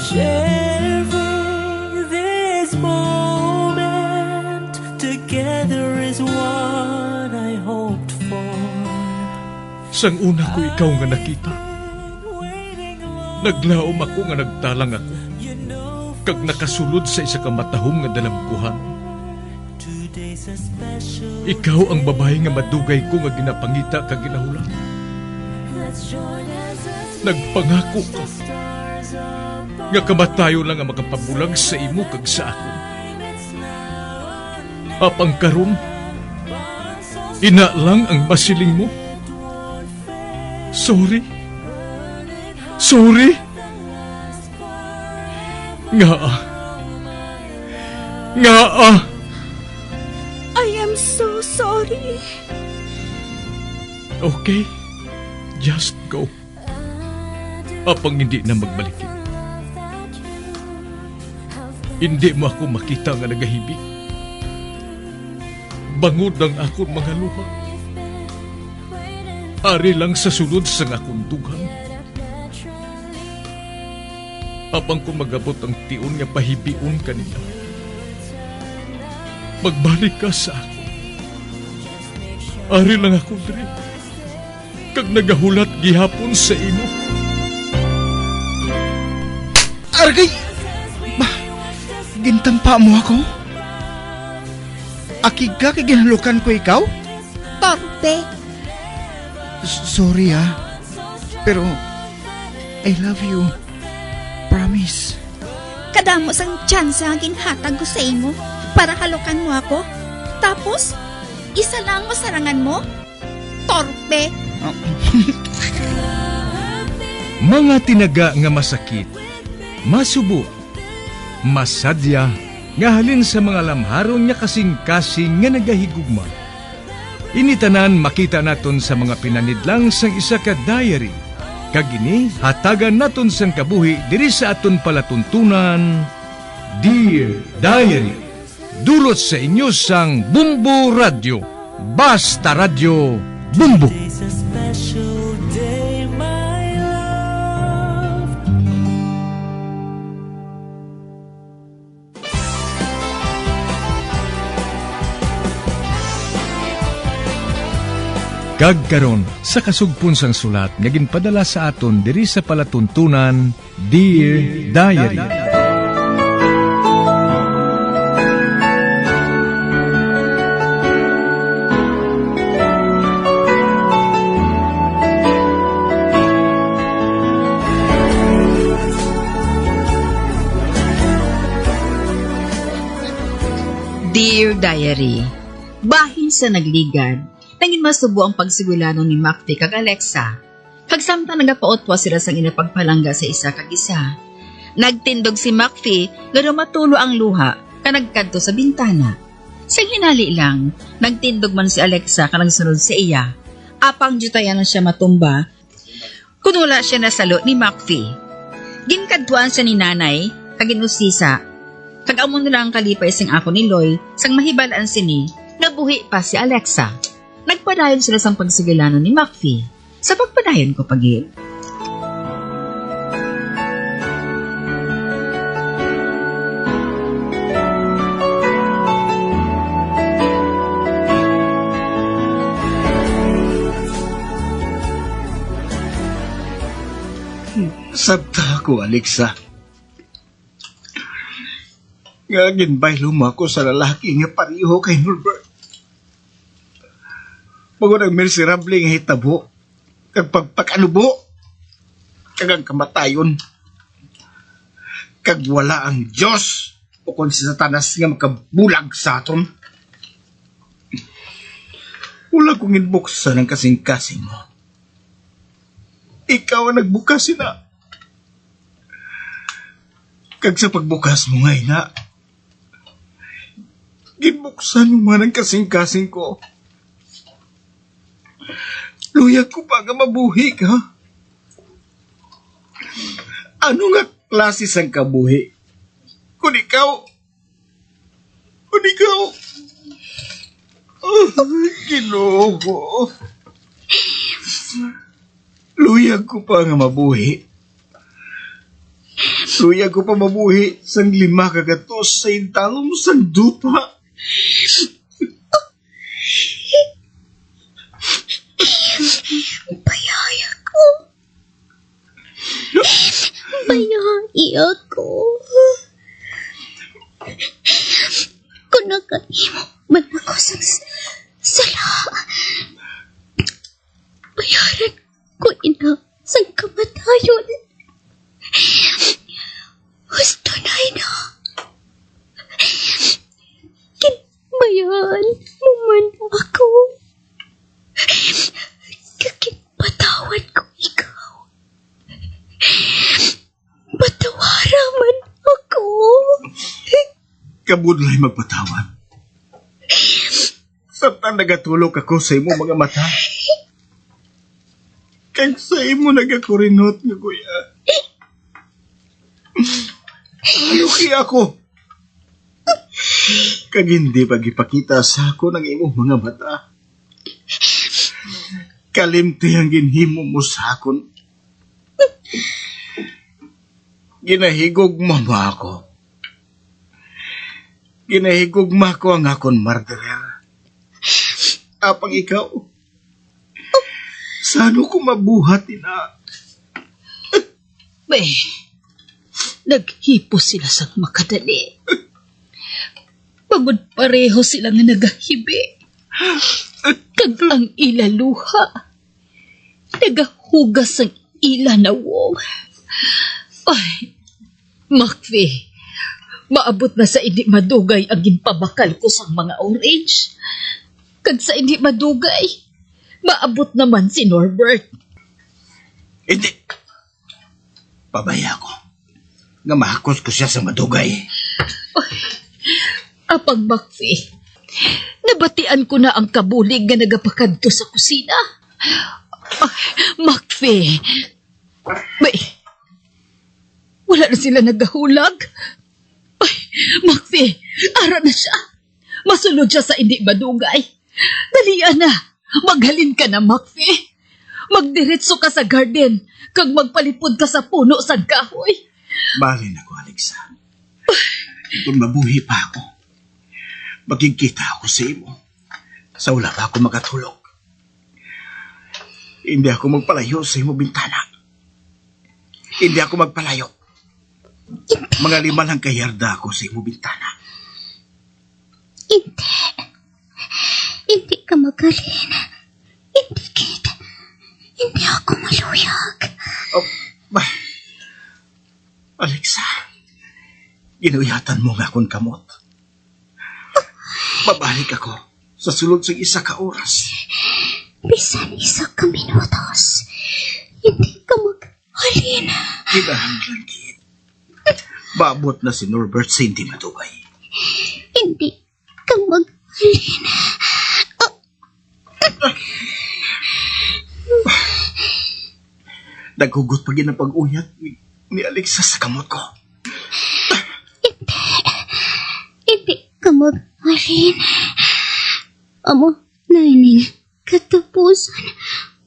Sharing this moment together is what I hoped for. Sang una ko ikaw nga nakita, naglaom ako nga nagtalang ako, kag nakasulod sa isa ka matahom nga dalagkuhan. Ikaw ang babae nga madugay ko nga ginapangita kag ginahulan. Nagpangako ka nga kamatayo lang ang makapabulag sa imo kag sa ako. Apang karon, ina lang ang masiling mo. Sorry. Nga. I am so sorry. Okay, just go. Apang hindi na magbalikin. Hindi mo ako makita nga nagahibik. Bangod ang akong mga luha. Ari lang sa sulod sa akong dugang. Apang ko magabot ang tiun nga pahibiun kanila. Magbalik ka sa ako. Ari lang ako diri. Kag nagahulat gihapon sa imo. Argay! Gintampa mo ako? Akig ka kay ginalukan ko ikaw? Torpe. Sorry pero I love you. Promise. Kadamo sang tsansa ang ginhatag ko sa imo para halukan mo ako. Tapos, isa lang masarangan mo? Torpe. Mga tinaga nga masakit, masubo, masadya, nga halin sa mga lamharon nga kasing-kasing nga nagahigugma. Initanan makita naton sa mga pinanidlang sang isa ka diary. Kagini, hatagan naton sang kabuhi diri sa aton palatuntunan, Dear Diary. Dulot sa inyo sang Bumbo Radio. Basta Radio Bumbo. It's a special day, my love. Kagkaron sa kasugpon sang sulat nga ginpadala sa aton diri sa palatuntunan, Dear Diary. Dear Diary, bahin sa nagligad, nangin masubo ang pagsigulano ni Macfi kag Alexa. Kag samtang nagapautwa sila sang inapagpalangga sa isa kag isa. Nagtindog si Macfi nga matulo ang luha kanagkadto sa bintana. Sa hinali lang, nagtindog man si Alexa kanang sunod sa iya. Apang jutayan na siya matumba, kunula siya nasalo ni Macfi. Ginkadtuan siya ni nanay kag inusisa. Kag amon nila ang kalipay sing ako ni Loy, sang mahibalaan sini, nabuhi pa si Alexa. Nagpadayon sila sang pagsigilano ni Macfi. Sa pagpadayon ko pagil. Sabta ko, Alexa. Nga ginbaylo mo ako sa lalaki nga pariho kay Norbert. Pagod ang miserable nga hitabo, kag pagpakanubo, kag ang kamatayon, kag wala ang Diyos o kung si Satanas nga makabulag sa aton. Wala kong inbuksan ang kasing-kasing mo. Ikaw ang nagbukas na. Kag sa pagbukas mo ngay na, ginbuksan mo man ang kasing-kasing ko. Luya ko pa nga mabuhi ka. Ano nga klase sang kabuhi? Kung ikaw, Ginoo ko. Luya ko pa nga mabuhi. Luya ko pa mabuhi sang 5 kagatos sa intalong sang duta. Bayaya ko. Bayaya ko. Kung nakaimo man ako sa sala, bayaran ko ina sa kamatayon. Gusto na ina. Kinbayan mo man ako. Patawad ko ikaw. Patawaran man ako. Kabudlay magpatawad. Samtang nagatulog ako sa imo mga mata. Kag sa imo nagakurinot nga kuya. Ano kaya ako? Kag hindi pagipakita sa ako ng imo mga mata. Kalimti ang ginhimo mo sa akon. Ginahigog mo ba ako? Ginahigog mo ako ang akon murderer. Apang ikaw, saan ko mabuhat ina? Be, naghipo sila sa makadali. Pagod pareho sila nga nagahibi. Kag ang ilaluha, nagahugas ang ila na wow. Ay, Makfi, maabot na sa hindi madugay ang ginpabakal ko sa mga orange. Kag sa hindi madugay, maabot naman si Norbert. Hindi. Pabaya ko. Nga mahakos ko siya sa madugay. Apang Makfi, nabatian ko na ang kabulig nga nagapakadto sa kusina. Makfi, may, wala na sila nagahulag. Ay, Makfi, ara na siya. Masunod siya sa hindi madugay. Dalian na, maghalin ka na, Makfi. Magdiretso ka sa garden, kag magpalipod ka sa puno sa kahoy. Bali na ko, Alexa. Kung mabuhi pa ako, magkikita ako sa imo. Sa wala pa ako makatulog. Hindi ako magpalayo sa imo bintana. Hindi ako magpalayo. Mga 5 lang kayarda ako sa imo bintana. Hindi. Hindi ka magaling. Hindi ako maluyag. Oh, Alexa, ginuyatan mo nga akong kamot. Babalik ako sa sulod sa 1 ka oras. Bisan 1 ka minutos. Hindi ka maghalin. Kinahanglan kit. Babot na si Norbert sa hindi madugay. Hindi ka maghalin. Naghugot pa ang pag-uyat ni Alexa sa kamot ko. Hindi ka maghalin. Amo, naining katapusan.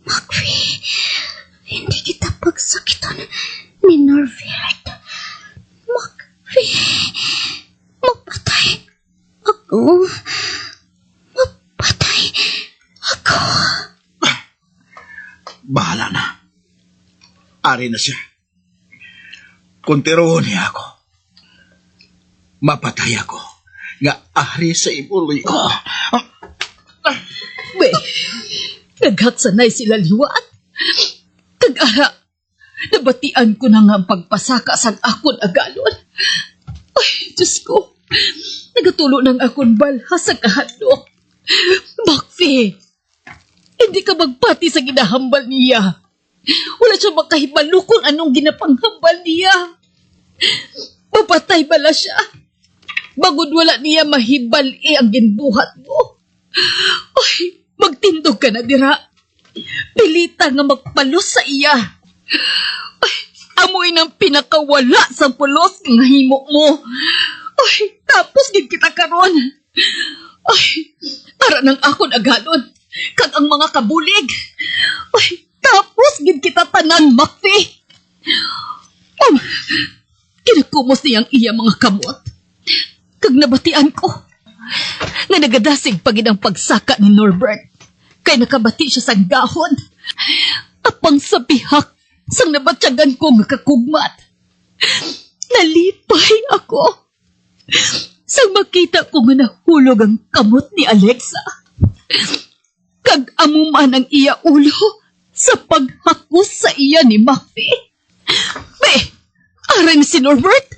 Makfi, hindi kita pagsakitan ni Norbert. Makfi, mapatay ako. Mapatay ako. Bahala na. Ari na siya. Kuntiroon niya ako. Mapatay ako. Nga ari sa imuloy ko. Be, naghatsanay sila liwat. Kag-ara, nabatian ko na nga ang pagpasaka sa akon agalon. Ay, Diyos ko, nagatulo ng akon balha sa kahadlok. Makfi, hindi ka magpati sa ginahambal niya. Wala siya makahibalo kung anong ginapanghambal niya. Mapatay bala siya. Bagod wala niya mahibal ang ginbuhat mo. Ay, magtindog ka na dira. Pilita nga magpalos sa iya. Ay, amoy ng pinakawala sa pulos nga himo mo. Ay, tapos gid kita karon. Ay, ara nang akon agalon. Kag ang mga kabulig. Ay, tapos gid kita tanan, Makfi. humos niyang iya mga kamot. Kag nabatian ko nga nagadasig pagid ang pagsaka ni Norbert. Kay nakabati siya sa gahon. Apang sa bihak sang nabatyagan ko nga kakugmat. Nalipay ako. Sang makita ko nga nahulog ang kamot ni Alexa. Kag amuman ang iya ulo sa paghakos sa iya ni Macfi. Be, arang si Norbert,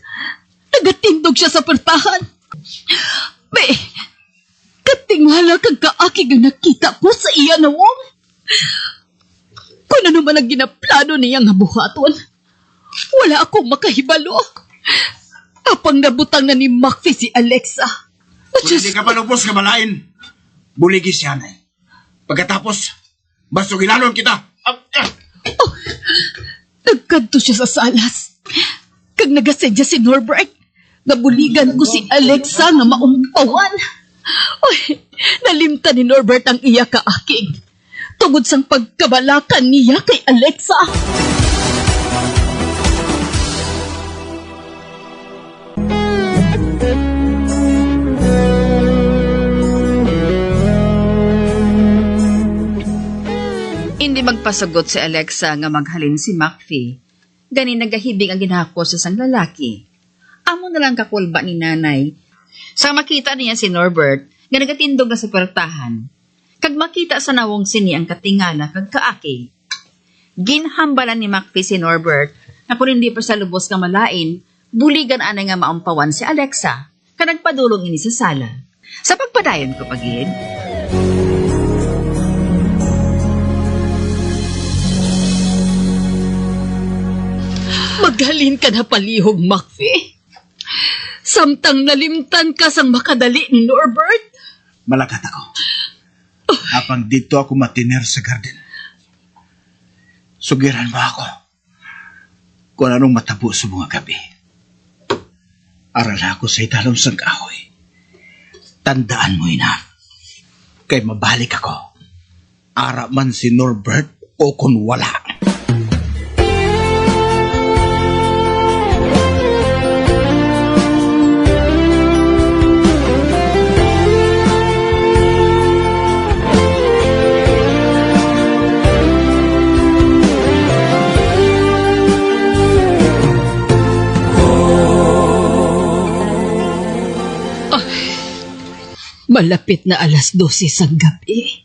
nagatindog siya sa pertahan. Be, katingala kag kaakig ang nakita ko sa iya nawong. Kung ano man ang ginaplano niya nga buhaton, wala akong makahibalo. Apang nabutang na ni Macfi si Alexa. Kung hindi ka palupos ka malain, buligi siya na. Pagkatapos, basta gilanon kita. Nagkanto siya sa salas. Kag nagasedya si Norbert, nabuligan ko si Alexa nga maumpawan. Oy, nalimta ni Norbert ang iya kaakig. Tungod sang pagkabalakan niya kay Alexa. Hindi magpasagot si Alexa nga maghalin si Macfi. Gani nagahibing ang ginahako sa sang lalaki. Amo na lang kakulba ni nanay. Sa makita niya si Norbert, nga nagatindog na sa pertahan. Kag makita sa nawong sini ang katingala kag kaaki. Ginhambalan ni Macfi si Norbert na kung hindi pa sa lubos nga malain, buligan anay nga maumpawan si Alexa ka nagpadulong ini sa sala. Sa pagpadayon ko pagid. Maghalin ka na palihog, Macfi. Samtang nalimtan ka sang makadali ni Norbert. Malakat ako. Apang dito ako matiner sa garden. Sugiran mo ako kung anong matabo sa mga gabi. Aral ako sa italong sang kahoy. Tandaan mo ina. Kay mabalik ako. Ara man si Norbert o kung wala. Malapit na 12:00 sang gabi.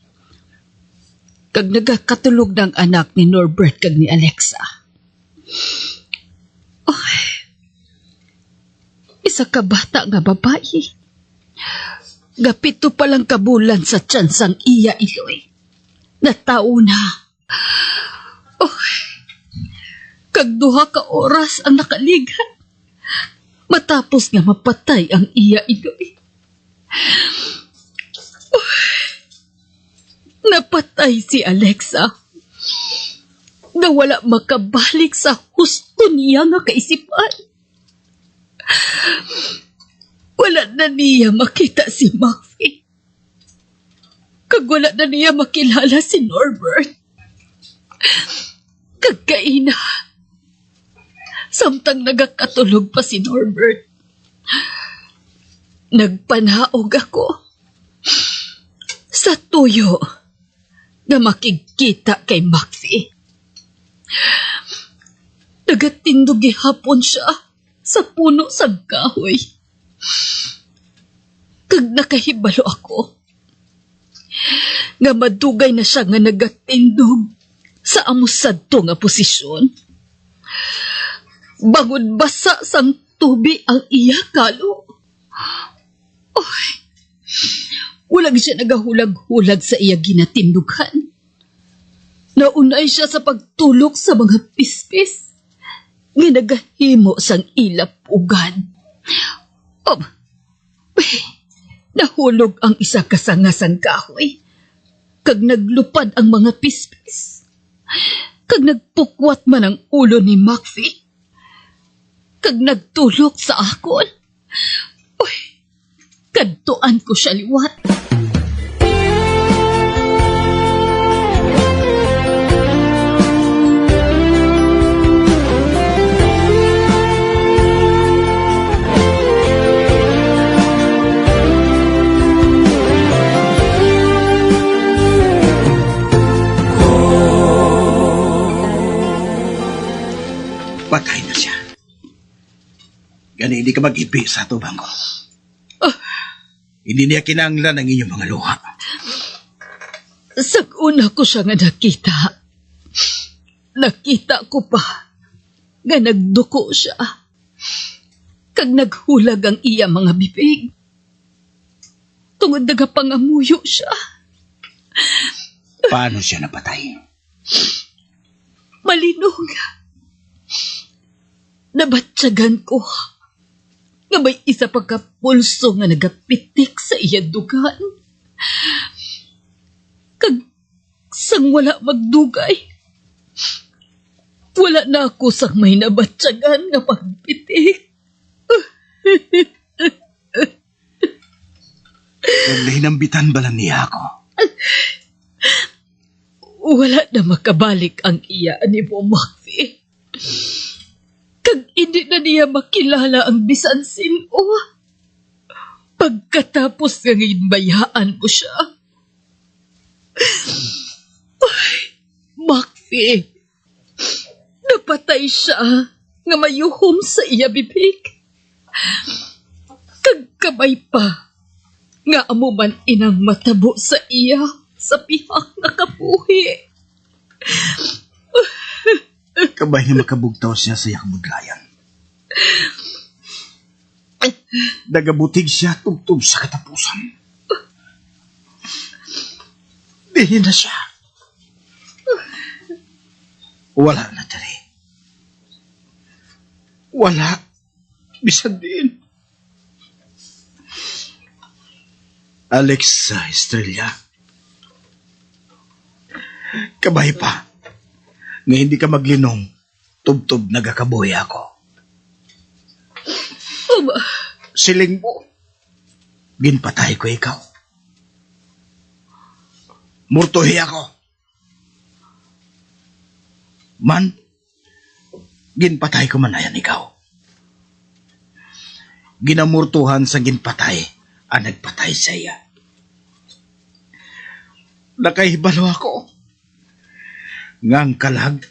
Kag nagakatulog ng anak ni Norbert kag ni Alexa. Isa ka bata nga babae. Gapito palang kabulan sa tiyan sang iya iloy. Natao na. Kag 2 ka oras ang nakaligan. Matapos nga mapatay ang iya iloy. Napatay si Alexa. Na wala makabalik sa husto niya nga kaisipan. Wala na niya makita si Macfi. Kag wala na niya makilala si Norbert. Kagkaina. Samtang nagakatulog pa si Norbert. Nagpanaog ako sa tuyo na makikita kay Macfi. Nagatindog gihapon siya sa puno sa kahoy. Kag nakahibalo ako nga madugay na siya nga nagatindog sa amusadto nga posisyon. Bangod basa sang tubi ang iya kalo. Walang siya nagahulag-hulag sa iya ginatindughan. Naunay siya sa pagtulok sa mga pispis nga nagahimo sang ilapugan. Nahulog ang isa kasangasang kahoy. Kag naglupad ang mga pispis. Kag nagpukwat man ang ulo ni Macfi. Kag nagtulok sa akon. Kadtuan ko siya liwat. Patay na siya. Gani, hindi ka mag-ipi sa tubang ko. Hindi niya kinanglan ang inyong mga luha. Sa una ko siya nga nakita ko pa nga nagduko siya. Kag naghulag ang iya mga bibig. Tungod nagapangamuyo siya. Paano siya napatay? Malinong. Nabatsagan ko. Nga may isa pagkapulso nga nagapitik sa iya dugan. Kag sang wala magdugay. Wala na ako sang may nabatsagan nga pagpitik. Naglahinambitan ba lang niya ako? Wala na makabalik ang iya ni mo, Makfi. Kag hindi na niya makilala ang bisan sino. Pagkatapos ng bayaan mo siya. Ay, Makfi. Napatay siya nga mayuhom sa iya bibig. Kag kamay pa nga amo man inang matabo sa iya sa pihak na kapuhi. Kabay na makabugtaw siya sa yakabudlayan. Nagabutig siya tugtog sa katapusan. Dihin na siya. Wala na tari. Wala. Bisan din. Alexa Estrella. Kabay pa. Nga hindi ka maglinong, tubtob nagakabuhi ako. Siling mo, ginpatay ko ikaw. Murtuhi ako. Man, ginpatay ko man ayan ikaw. Ginamurtuhan sa ginpatay ang nagpatay sa iya. Nakahibalo ako. Ngang kalag,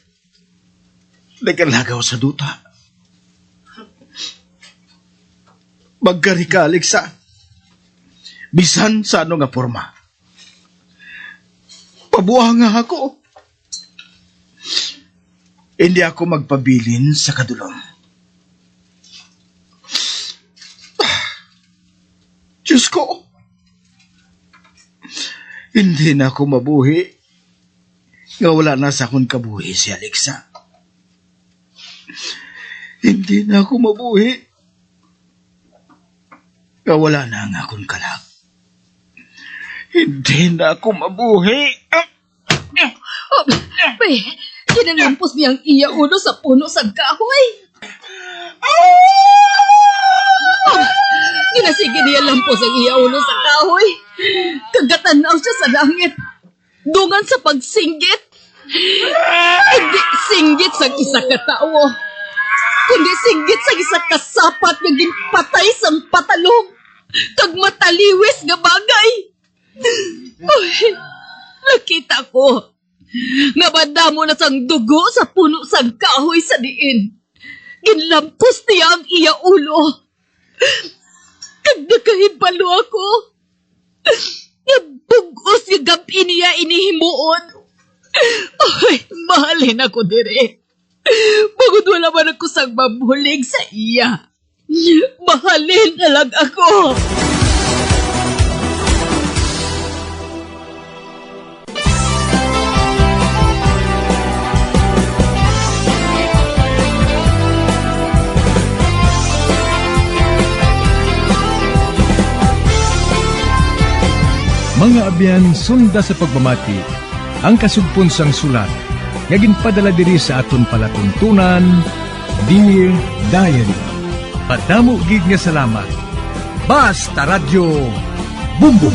nagkalagaw sa duta. Magkari ka, Alexa. Bisan sa ano nga forma. Pabuha nga ako. Hindi ako magpabilin sa kadulong. Diyos ko, hindi na ako mabuhi. Nga wala na sa akong kabuhi si Alexa. Hindi na ako mabuhi. Nga wala na ang akong kalag. Hindi na ako mabuhi. Pe, kinalampos niyang iya ulo sa puno sa kahoy. Ginasige niya lampos ang iya ulo sa kahoy. Kagatanaw siya sa langit. Dungan sa pagsinggit. Hindi singgit sa isa ka tao. Kundi singgit sa isa ka sapat nga ginpatay sang patalong. Kag mataliwis nga bagay. Uy, nakita ko. Nga bandamo na sang dugo sa puno sang kahoy sa diin. Ginlampos niya ang iya ulo. Kag nakahibalo ako. Nga bugos yung gabi niya inihimuon. Ay, mahalin ako dire. Pagod wala man ako sang mabulig sa iya. Mahalin na lang ako. Mga abyan, sunda sa pagmamati, ang kasugpon sang sulat, nga ginpadala diri sa aton palatuntunan, Dear Diary. Padamo gid nga salamat. Basta Radio Bumbum.